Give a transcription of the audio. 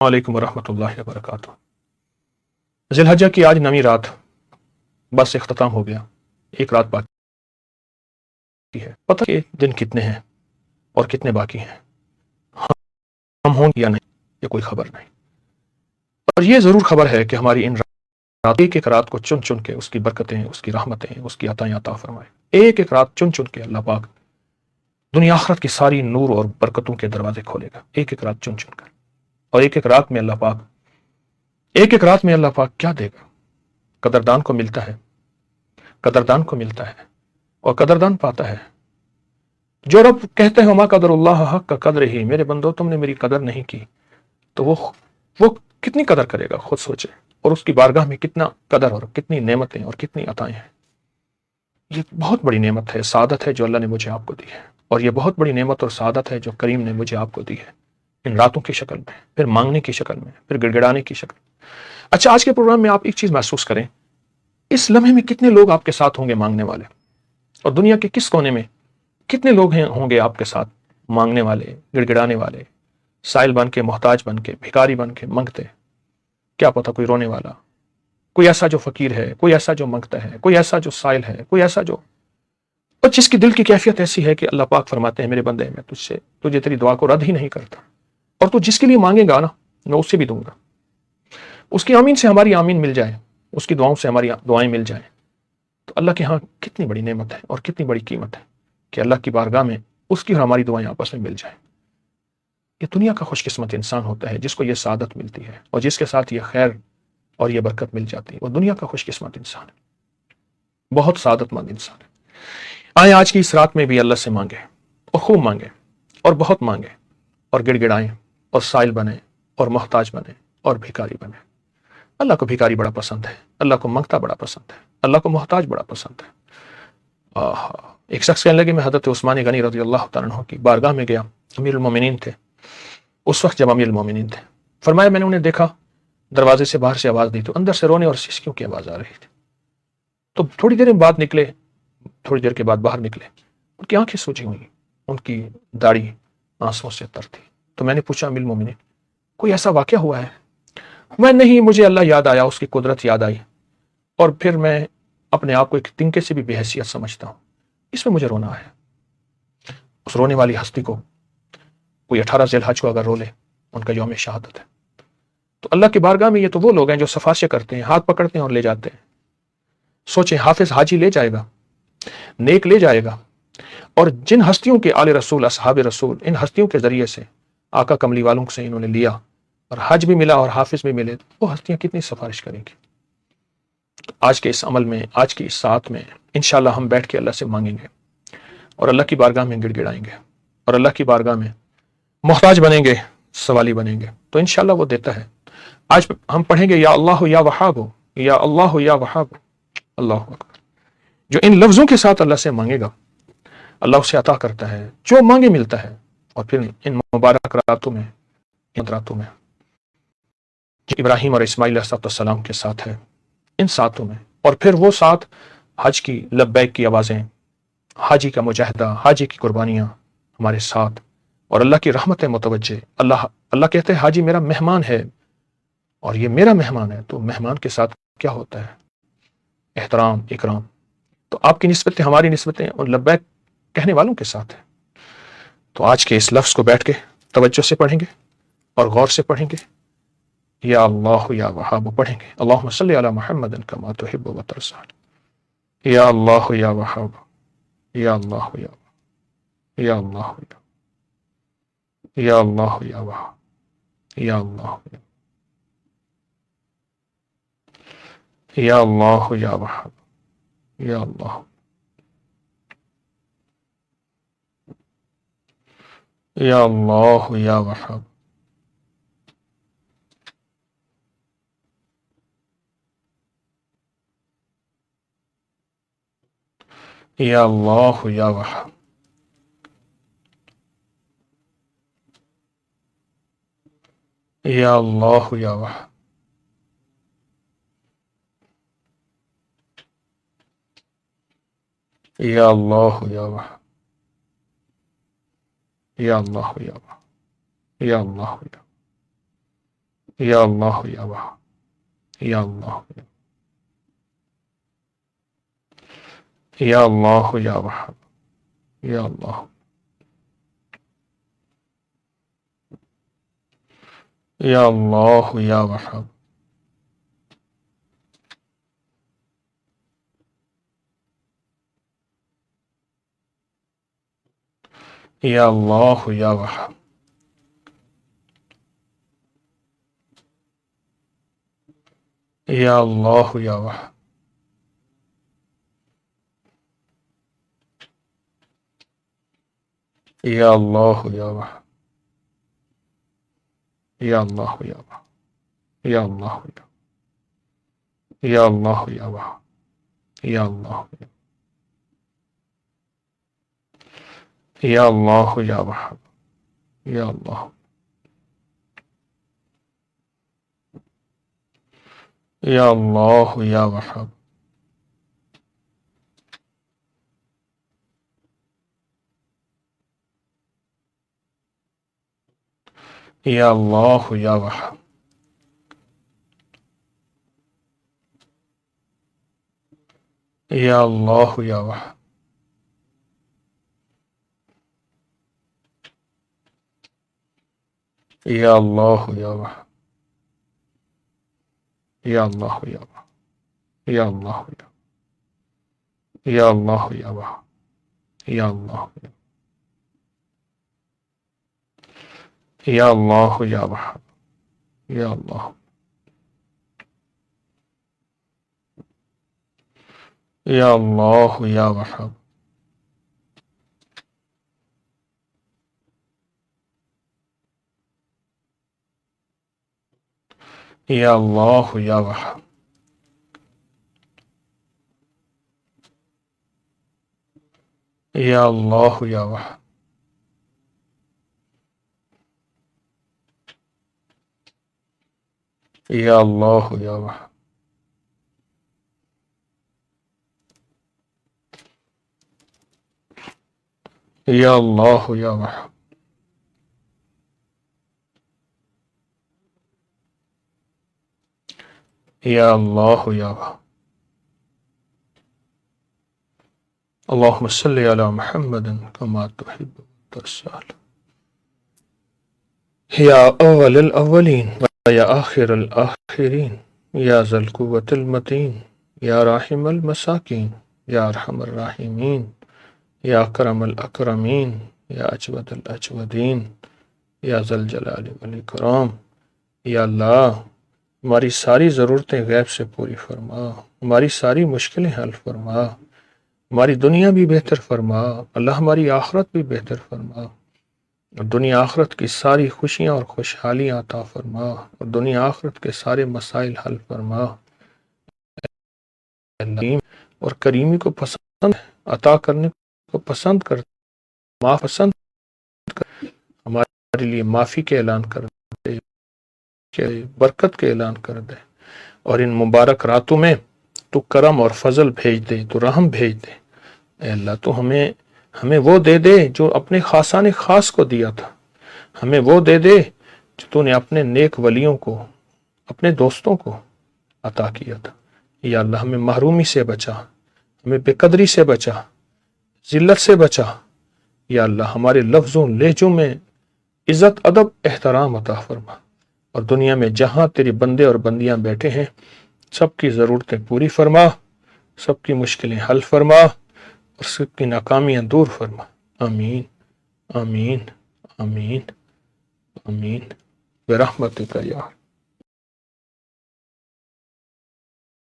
وعلیکم ورحمۃ اللہ وبرکاتہ۔ ذی الحجہ کی آج 9ویں رات بس اختتام ہو گیا، ایک رات باقی ہے۔ پتہ کہ دن کتنے ہیں اور کتنے باقی ہیں، ہم ہوں یا نہیں یہ کوئی خبر نہیں، اور یہ ضرور خبر ہے کہ ہماری ان رات ایک ایک رات کو چن چن کے اس کی برکتیں، اس کی رحمتیں، اس کی عطائیں عطا فرمائے۔ ایک ایک رات چن چن کے اللہ پاک دنیا آخرت کی ساری نور اور برکتوں کے دروازے کھولے گا، ایک ایک رات چن چن کر۔ اور ایک ایک رات میں اللہ پاک کیا دے گا؟ قدردان کو ملتا ہے، قدردان کو ملتا ہے، اور قدردان پاتا ہے۔ جو رب کہتے ہیں وما قدر اللہ حق کا قدر ہی، میرے بندو تم نے میری قدر نہیں کی، تو وہ کتنی قدر کرے گا خود سوچے، اور اس کی بارگاہ میں کتنا قدر اور کتنی نعمتیں اور کتنی عطائیں ہیں۔ یہ بہت بڑی نعمت ہے، سعادت ہے جو اللہ نے مجھے آپ کو دی ہے، اور یہ بہت بڑی نعمت اور سعادت ہے جو کریم نے مجھے آپ کو دی ہے، ان راتوں کی شکل میں، پھر مانگنے کی شکل میں، پھر گڑ گڑانے کی شکل میں۔ اچھا، آج کے پروگرام میں آپ ایک چیز محسوس کریں، اس لمحے میں کتنے لوگ آپ کے ساتھ ہوں گے مانگنے والے، اور دنیا کے کس کونے میں کتنے لوگ ہوں گے آپ کے ساتھ مانگنے والے، گڑ گڑانے والے، سائل بن کے، محتاج بن کے، بھکاری بن کے منگتے۔ کیا پتہ کوئی رونے والا، کوئی ایسا جو فقیر ہے، کوئی ایسا جو منگتا ہے، کوئی ایسا جو سائل ہے، کوئی ایسا جو، اور جس کی دل کی کیفیت ایسی ہے کہ اللہ پاک فرماتے ہیں میرے بندے میں تجھے تیری دعا کو رد ہی نہیں کرتا، اور تو جس کے لیے مانگے گا نا میں اسے بھی دوں گا۔ اس کی آمین سے ہماری آمین مل جائے، اس کی دعاؤں سے ہماری دعائیں مل جائیں، تو اللہ کے ہاں کتنی بڑی نعمت ہے اور کتنی بڑی قیمت ہے کہ اللہ کی بارگاہ میں اس کی اور ہماری دعائیں آپس میں مل جائیں۔ یہ دنیا کا خوش قسمت انسان ہوتا ہے جس کو یہ سعادت ملتی ہے، اور جس کے ساتھ یہ خیر اور یہ برکت مل جاتی ہے، وہ دنیا کا خوش قسمت انسان ہے، بہت سعادت مند انسان ہے۔ آئیں آج کی اس رات میں بھی اللہ سے مانگے، اور خوب مانگے، اور بہت مانگے، اور گڑ گڑائیں، اور سائل بنیں، اور محتاج بنیں، اور بھکاری بنیں۔ اللہ کو بھکاری بڑا پسند ہے، اللہ کو منگتا بڑا پسند ہے، اللہ کو محتاج بڑا پسند ہے۔ ایک شخص کہنے لگے میں حضرت عثمان غنی رضی اللہ تعالیٰ عنہ کی بارگاہ میں گیا، امیر المومنین تھے اس وقت جب امیر المومنین تھے۔ فرمایا میں نے انہیں دیکھا، دروازے سے باہر سے آواز دی تو اندر سے رونے اور سسکیوں کی آواز آ رہی تھی، تو تھوڑی دیر بعد نکلے، تھوڑی دیر کے بعد باہر نکلے، ان کی آنکھیں سوجی ہوئی، ان کی داڑھی آنسوؤں سے تر تھی۔ تو میں نے پوچھا امیر المومنین کوئی ایسا واقعہ ہوا ہے؟ میں نہیں، مجھے اللہ یاد آیا، اس کی قدرت یاد آئی، اور پھر میں اپنے آپ کو ایک تنکے سے بھی بے حیثیت سمجھتا ہوں، اس میں مجھے رونا ہے۔ اس رونے والی ہستی کو کوئی 18 ذی الحج کو اگر رو لے، ان کا یوم شہادت ہے، تو اللہ کی بارگاہ میں یہ تو وہ لوگ ہیں جو سفارشیں کرتے ہیں، ہاتھ پکڑتے ہیں اور لے جاتے ہیں۔ سوچیں، حافظ حاجی لے جائے گا، نیک لے جائے گا، اور جن ہستیوں کے آل رسول، اصحاب رسول، ان ہستیوں کے ذریعے سے آقا کملی والوں سے انہوں نے لیا، اور حج بھی ملا اور حافظ بھی ملے، وہ ہستیاں کتنی سفارش کریں گی۔ آج کے اس عمل میں، آج کی اس ساعت میں انشاءاللہ ہم بیٹھ کے اللہ سے مانگیں گے، اور اللہ کی بارگاہ میں گڑ گڑائیں گے، اور اللہ کی بارگاہ میں محتاج بنیں گے، سوالی بنیں گے، تو انشاءاللہ وہ دیتا ہے۔ آج ہم پڑھیں گے یا اللہ یا وہاب، یا اللہ یا وہاب، اللہ اکبر۔ جو ان لفظوں کے ساتھ اللہ سے مانگے گا، اللہ اسے عطا کرتا ہے، جو مانگے ملتا ہے۔ اور پھر ان مبارک راتوں میں، ان راتوں میں جو ابراہیم اور اسماعیل علیہ السلام کے ساتھ ہے، ان ساتوں میں، اور پھر وہ ساتھ حج کی لبیک کی آوازیں، حاجی کا مجاہدہ، حاجی کی قربانیاں ہمارے ساتھ، اور اللہ کی رحمت متوجہ۔ اللہ کہتے ہیں حاجی میرا مہمان ہے، اور یہ میرا مہمان ہے، تو مہمان کے ساتھ کیا ہوتا ہے؟ احترام، اکرام۔ تو آپ کی نسبتیں، ہماری نسبتیں ان لبیک کہنے والوں کے ساتھ ہیں۔ تو آج کے اس لفظ کو بیٹھ کے توجہ سے پڑھیں گے اور غور سے پڑھیں گے، یا اللہ یا وہاب پڑھیں گے، اللہم صلی علی محمد کما تحب و ترضی، یا اللہ یا وہاب، یا اللہ یا اللہ یا اللہ یا وہاب، یا اللہ یا اللہ یا وہاب، یا اللہ یا اللہ یا وہاب، یا اللہ یا وہاب، یا اللہ یا وہاب، یا اللہ یا وہاب، یا اللہ یا وہاب، یا اللہ یا، یا اللہ یا وہاب، یا اللہ یا اللہ یا وہاب، یا اللہ یا اللہ یا وہاب، یا اللہ یا وہاب، یا اللہ یا وہاب، یا اللہ یا وہاب، یا اللہ یا وہاب، یا اللہ یا اللہ یا وہاب، یا اللہ یا اللہ یا وہاب، یا اللہ یا اللہ یا وہاب، یا اللہ یا وہاب، یا اللہ یا وہاب، یا اللہ یا وہاب، یا اللہ یا وہاب، یا اللہ یا اللہ یا وہاب، یا اللہ یا اللہ یا وہاب، یا اللہ یا اللہ یا وہاب، یا اللہ یا وہاب، یا اللہ یا وہاب، یا اللہ یا وہاب، یا اللہ یا وہاب، یا اللہ یا وہاب۔ اللہم صلی علی محمد کما تحب وترضى، یا اول الاولین یا آخر الآخرین، یا ذا القوة المتین، یا راحم المساکین، یا ارحم الراحمین، یا اکرم الاکرمین، یا اجود الاجودین، یا ذا الجلال والاکرام۔ یا اللہ ہماری ساری ضرورتیں غیب سے پوری فرما، ہماری ساری مشکلیں حل فرما، ہماری دنیا بھی بہتر فرما، اللہ ہماری آخرت بھی بہتر فرما، اور دنیا آخرت کی ساری خوشیاں اور خوشحالیاں عطا فرما، اور دنیا آخرت کے سارے مسائل حل فرما۔ اللہ اور کریمی کو پسند عطا کرنے کو پسند کر، معاف پسند کر، ہمارے لیے معافی کے اعلان کر دے، برکت کے اعلان کر دے، اور ان مبارک راتوں میں تو کرم اور فضل بھیج دے، تو رحم بھیج دے۔ اے اللہ تو ہمیں وہ دے دے جو اپنے خاصان خاص کو دیا تھا، ہمیں وہ دے دے جو تو نے اپنے نیک ولیوں کو، اپنے دوستوں کو عطا کیا تھا۔ یا اللہ ہمیں محرومی سے بچا، ہمیں بے قدری سے بچا، ذلت سے بچا۔ یا اللہ ہمارے لفظوں لہجوں میں عزت ادب احترام عطا فرما، اور دنیا میں جہاں تیرے بندے اور بندیاں بیٹھے ہیں سب کی ضرورتیں پوری فرما، سب کی مشکلیں حل فرما، اور سب کی ناکامیاں دور فرما۔ آمین آمین آمین آمین برحمتک یا